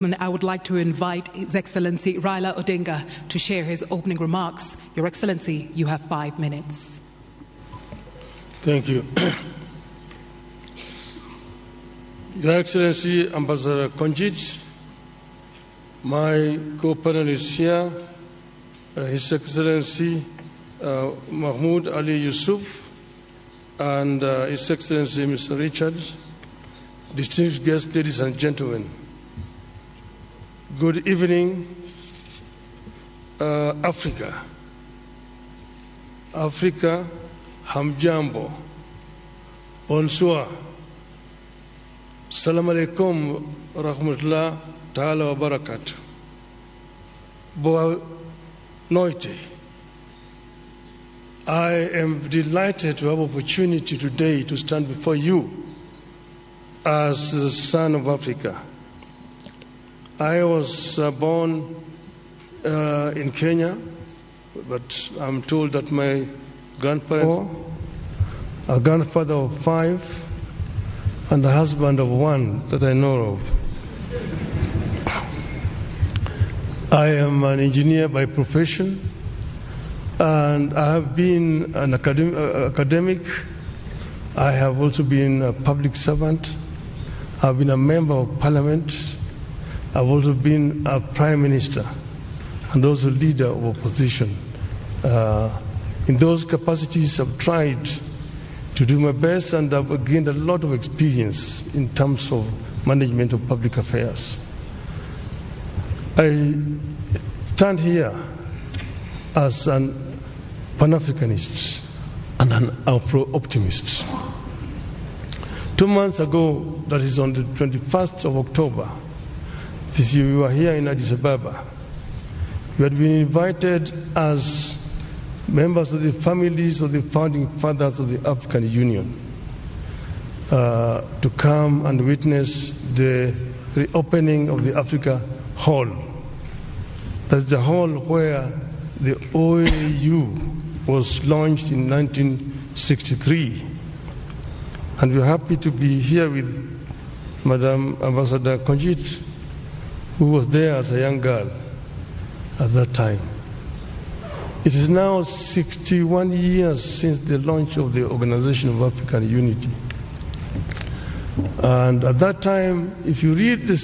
I would like to invite His Excellency Raila Odinga to share his opening remarks. Your Excellency, you have 5 minutes. Thank you. Your Excellency, Ambassador Konjit, my co-panelists here, His Excellency Mahmoud Ali Yusuf, and His Excellency Mr. Richard, distinguished guests, ladies and gentlemen. Good evening, Africa. Africa, hamjambo, bonsoir. Assalamu alaikum rahmatullah ta'ala wa barakatuh. Boa noite. I am delighted to have opportunity today to stand before you as the son of Africa. I was born in Kenya, but I'm told that my grandparents, a grandfather of 5, and a husband of 1 that I know of. I am an engineer by profession, and I have been an academic. I have also been a public servant. I've been a member of parliament. I've also been a prime minister and also leader of opposition. In those capacities, I've tried to do my best, and I've gained a lot of experience in terms of management of public affairs. I stand here as an Pan-Africanist and an Afro-optimist. 2 months ago, that is on the 21st of October, this year, we were here in Addis Ababa. We had been invited as members of the families of the founding fathers of the African Union to come and witness the reopening of the Africa Hall. That's the hall where the OAU was launched in 1963. And we're happy to be here with Madam Ambassador Konjit, who was there as a young girl at that time. It is now 61 years since the launch of the Organization of African Unity. And at that time, if you read the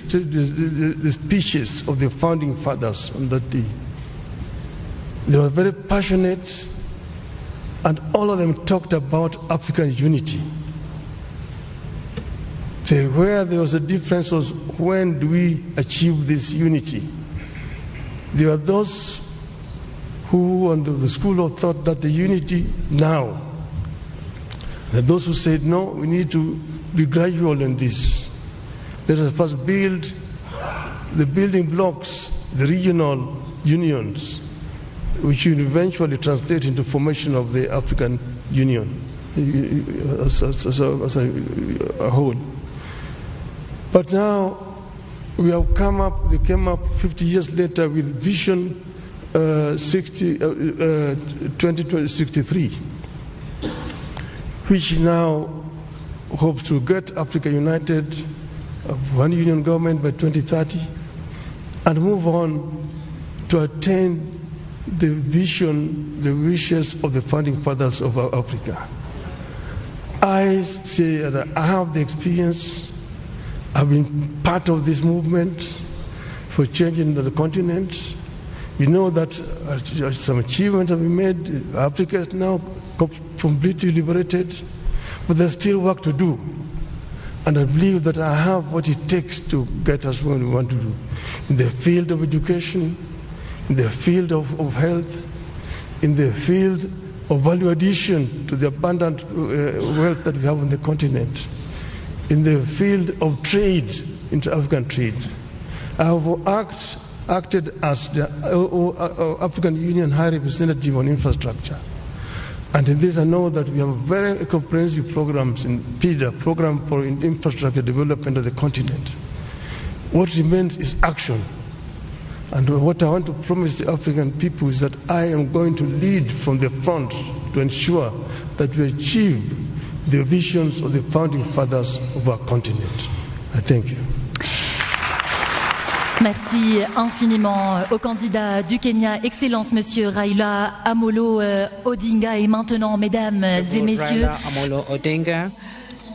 speeches of the founding fathers on that day, they were very passionate, and all of them talked about African unity. Where there was a difference was, when do we achieve this unity? There are those who, under the school of thought, that the unity now. There are those who said, no, we need to be gradual in this. Let us first build the building blocks, the regional unions, which will eventually translate into formation of the African Union as a whole. But now we have they came up 50 years later with Vision 2063, which now hopes to get Africa united, one union government by 2030, and move on to attain the vision, the wishes of the founding fathers of Africa. I say that I have the experience. I've been part of this movement for changing the continent. We know that some achievements have been made. Africa is now completely liberated, but there's still work to do. And I believe that I have what it takes to get us where we want to do. In the field of education, in the field of health, in the field of value addition to the abundant wealth that we have on the continent, in the field of trade, inter-African trade. I have acted as the African Union High Representative on Infrastructure. And in this I know that we have very comprehensive programs in PIDA, Program for Infrastructure Development of the Continent. What remains is action. And what I want to promise the African people is that I am going to lead from the front to ensure that we achieve the visions of the founding fathers of our continent. I thank you. Merci infiniment au candidat du Kenya, Excellence Monsieur Raila Amolo Odinga. Et maintenant, mesdames et messieurs, Raila Amolo Odinga.